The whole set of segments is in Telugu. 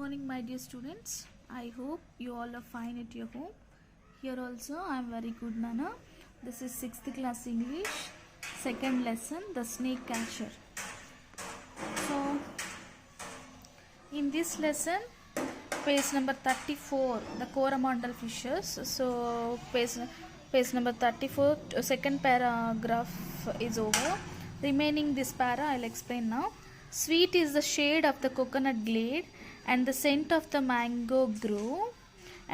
morning, my dear students. I hope you all are fine at your home. Here also I am very good, Nana. This is 6th class English, second lesson, the snake catcher. So in this lesson, page number 34, the coromandel fishes. So page number 34, second paragraph is over. Remaining this para I'll explain now. Sweet is the shade of the coconut glade, and the scent of the mango grove,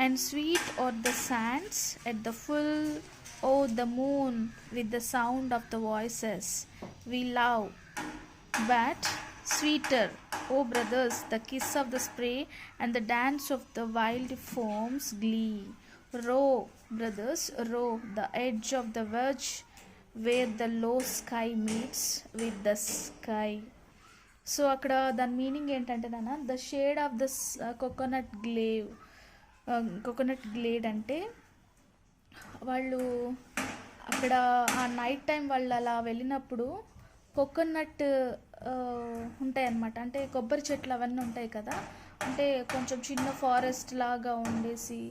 and sweet are the sands at the full o'er the moon with the sound of the voices we love. But sweeter, O brothers, the kiss of the spray and the dance of the wild foam's glee. Row, brothers, row, the edge of the verge where the low sky meets with the sky. So అక్కడ దాని మీనింగ్ ఏంటంటే నాన్న, the shade of the coconut Glade అంటే వాళ్ళు అక్కడ ఆ నైట్ టైం వాళ్ళు అలా వెళ్ళినప్పుడు కోకోనట్ ఉంటాయి అన్నమాట. అంటే కొబ్బరి చెట్లు అవన్నీ ఉంటాయి కదా, అంటే కొంచెం చిన్న ఫారెస్ట్ లాగా ఉండేసి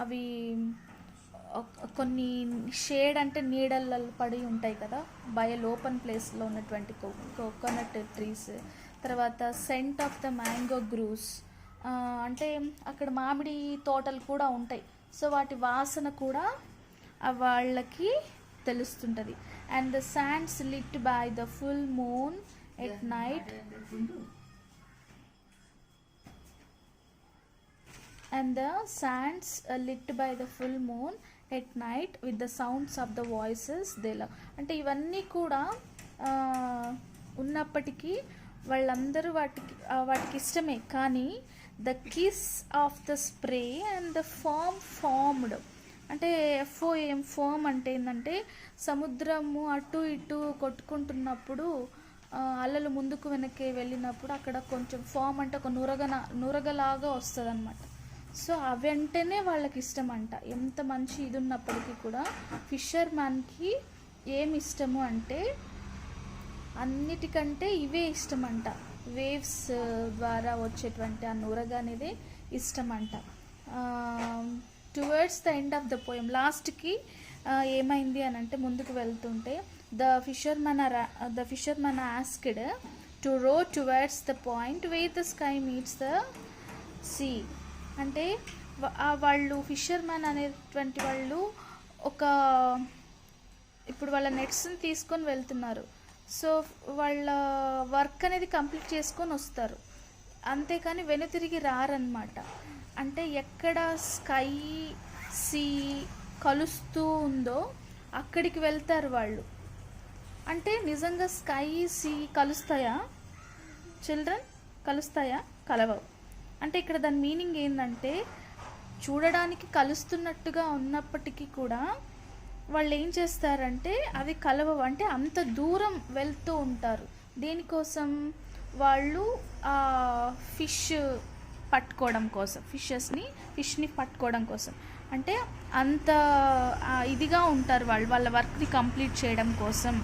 అవి కొన్ని షేడ్ అంటే నీడల్లో పడి ఉంటాయి కదా, బయల్ ఓపెన్ ప్లేస్లో ఉన్నటువంటి కోకోనట్ ట్రీస్. తర్వాత scent of the mango groves, అంటే అక్కడ మామిడి తోటలు కూడా ఉంటాయి. సో వాటి వాసన కూడా వాళ్ళకి తెలుస్తుంటుంది. And the sands lit by the full moon at night, and the sands lit by the full moon at night with the sounds of the voices they love. అంటే ఇవన్నీ కూడా ఉన్నప్పటికీ వాళ్ళందరూ వాటికి ఇష్టమే, కానీ the kiss of the spray and the formed అంటే ఫోమ్ అంటే ఏంటంటే సముద్రము అటు ఇటు కొట్టుకుంటున్నప్పుడు అలలు ముందుకు వెనక్కి వెళ్ళినప్పుడు అక్కడ కొంచెం ఫామ్ అంటే ఒక నురగలాగా వస్తుంది అనమాట. సో అవంటేనే వాళ్ళకి ఇష్టం అంట. ఎంత మంచి ఇది ఉన్నప్పటికీ కూడా ఫిషర్ మ్యాన్కి ఏమి ఇష్టము అంటే అన్నిటికంటే ఇవే ఇష్టం అంట. వేవ్స్ ద్వారా వచ్చేటువంటి ఆ నురగ అనేది ఇష్టం అంట. Towards the end of the poem, లాస్ట్కి ఏమైంది అని అంటే ముందుకు వెళ్తుంటే the fisherman asked to row towards the point where the sky meets the sea. అంటే వాళ్ళు ఫిషర్మ్యాన్ అనేటువంటి వాళ్ళు ఇప్పుడు వాళ్ళ నెట్స్ని తీసుకొని వెళ్తున్నారు. సో వాళ్ళ వర్క్ అనేది కంప్లీట్ చేసుకొని వస్తారు, అంతేకాని వెనుతిరిగి రారనమాట. అంటే ఎక్కడ స్కై సీ కలుస్తూ ఉందో అక్కడికి వెళ్తారు వాళ్ళు. అంటే నిజంగా స్కై సీ కలుస్తాయా చిల్డ్రన్? కలుస్తాయా? కలవవు. అంటే ఇక్కడ దాని మీనింగ్ ఏంటంటే చూడడానికి కలుస్తున్నట్టుగా ఉన్నప్పటికీ కూడా వాళ్ళు ఏం చేస్తారంటే అవి కలవవు. అంటే అంత దూరం వెళ్తూ ఉంటారు. దేనికోసం? వాళ్ళు ఫిష్ పట్టుకోవడం కోసం, ఫిష్ని పట్టుకోవడం కోసం. అంటే అంత ఇదిగా ఉంటారు వాళ్ళు, వాళ్ళ వర్క్ని కంప్లీట్ చేయడం కోసం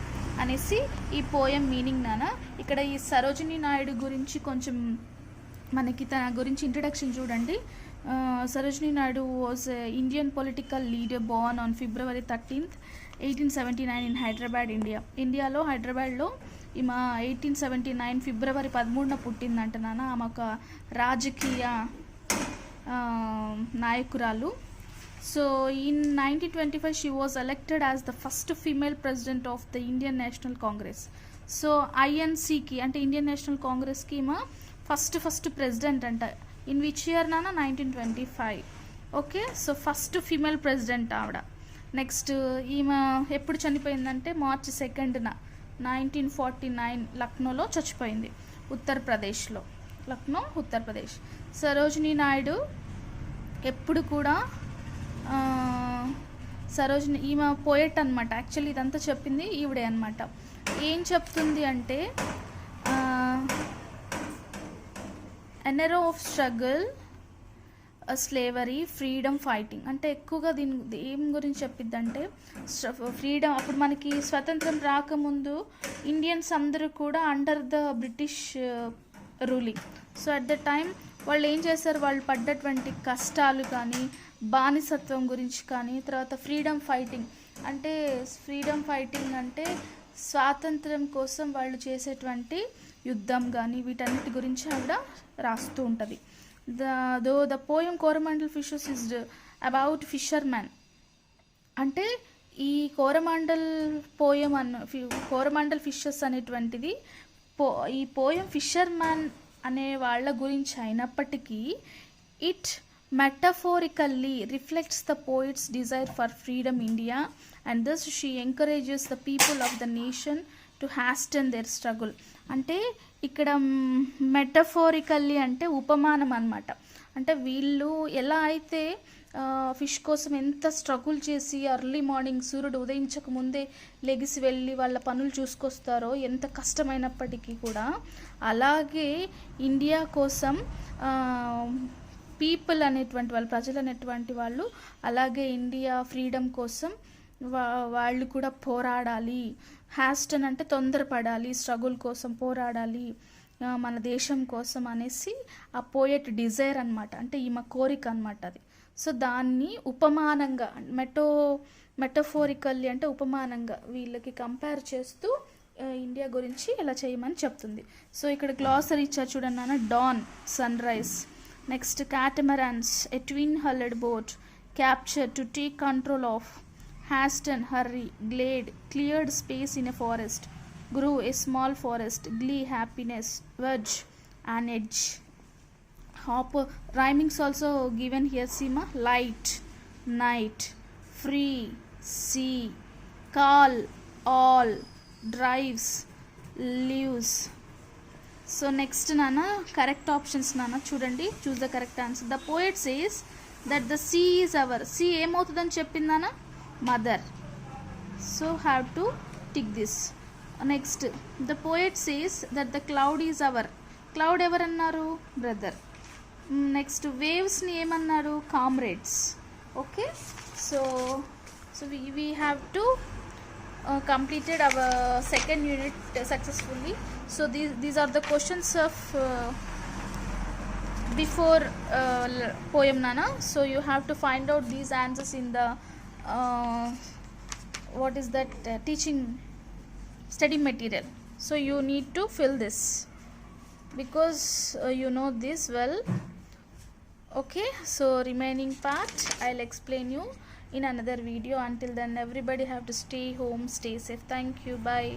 అనేసి ఈ పోయం మీనింగ్ నాన్న. ఇక్కడ ఈ సరోజినీ నాయుడు గురించి కొంచెం మనకి తన గురించి ఇంట్రడక్షన్ చూడండి. Sarojini Naidu was Indian political leader Born on February 13th, 1879 in Hyderabad, India. ఇండియాలో హైదరాబాద్లో ఈమె 1879 ఫిబ్రవరి 13న పుట్టిందంట నాన్న. ఆమె ఒక రాజకీయ నాయకురాలు. So in 1925 she was elected as the first female president of the Indian National Congress. So ఐఎన్సీకి అంటే ఇండియన్ నేషనల్ కాంగ్రెస్కి ఈమె ఫస్ట్ ప్రెసిడెంట్ అంట. ఇన్ విచ్ ఇయర్ నాన్న? 1925. Okay, so first female president ఆవిడ. నెక్స్ట్ ఈమె ఎప్పుడు చనిపోయిందంటే March 2nd, 1949 లక్నోలో చచ్చిపోయింది, ఉత్తరప్రదేశ్లో. లక్నో, ఉత్తరప్రదేశ్. సరోజినీ నాయుడు ఎప్పుడు కూడా ఈమె పోయెట్ అనమాట. యాక్చువల్లీ ఇదంతా చెప్పింది ఈవిడే అనమాట. ఏం చెప్తుంది అంటే an era of struggle, slavery, freedom fighting. అంటే ఎక్కువగా ఏం గురించి చెప్పిద్దంటే ఫ్రీడమ్. అప్పుడు మనకి స్వతంత్రం రాకముందు ఇండియన్స్ అందరూ కూడా under the British ruling. So at the time వాళ్ళు ఏం చేస్తారు, వాళ్ళు పడ్డటువంటి కష్టాలు కానీ, బానిసత్వం గురించి కానీ, తర్వాత ఫ్రీడమ్ ఫైటింగ్ అంటే స్వాతంత్రం కోసం వాళ్ళు చేసేటువంటి యుద్ధం కానీ వీటన్నిటి గురించి ఆవిడ రాస్తూ ఉంటుంది. The poem Coromandel fishes is about fisherman. అంటే ఈ కోరమాండల్ ఫిషెస్ అనేటువంటిది ఈ పోయం ఫిషర్మ్యాన్ అనే వాళ్ళ గురించి అయినప్పటికీ it metaphorically reflects the poet's desire for freedom India, and thus she encourages the people of the nation to hasten their struggle. అంటే ఇక్కడ మెటఫోరికల్లీ అంటే ఉపమానం అన్నమాట. అంటే వీళ్ళు ఎలా అయితే ఫిష్ కోసం ఎంత స్ట్రగుల్ చేసి అర్లీ మార్నింగ్ సూర్యుడు ఉదయించక ముందే లెగిసి వెళ్ళి వాళ్ళ పనులు చూసుకొస్తారో, ఎంత కష్టమైనప్పటికీ కూడా, అలాగే ఇండియా కోసం పీపుల్ అనేటువంటి వాళ్ళు, ప్రజలు అనేటువంటి వాళ్ళు అలాగే ఇండియా ఫ్రీడమ్ కోసం వాళ్ళు కూడా పోరాడాలి. హ్యాస్టన్ అంటే తొందరపడాలి, స్ట్రగుల్ కోసం పోరాడాలి మన దేశం కోసం అనేసి ఆ పోయెట్ డిజైర్ అనమాట. అంటే ఈమె కోరిక అనమాట అది. సో దాన్ని ఉపమానంగా మెటఫోరికల్లీ అంటే ఉపమానంగా వీళ్ళకి కంపేర్ చేస్తూ ఇండియా గురించి ఎలా చేయమని చెప్తుంది. సో ఇక్కడ గ్లాసరీ ఇచ్చారు చూడండి నాన్న. Dawn, sunrise. Next catamarans, a twin-hulled boat captured to take control of. Hasten, hurry. Glade, cleared space in a forest. Grew, a small forest. Glee, happiness. Verge, an edge. Hopper, rhymings also given here, Seema. Light, night. Free, sea. Call, all. Drives, leaves. So next నాన్న కరెక్ట్ ఆప్షన్స్ నాన్న చూడండి. Choose the correct answer. The poet says that the sea is our. Sea ఏమవుతుందని చెప్పింది నాన్న? Mother. So have to tick this. Next the poet says that the cloud is our. Cloud ఎవరన్నారు? బ్రదర్. నెక్స్ట్ వేవ్స్ని ఏమన్నారు? Comrades. Okay. So we have to completed our second unit successfully. So these are the questions of before poem nana. So you have to find out these answers in the what is that teaching study material. So you need to fill this because you know this well. Okay, so remaining part I'll explain you in another video. Until then, everybody have to stay home, stay safe. Thank you. Bye.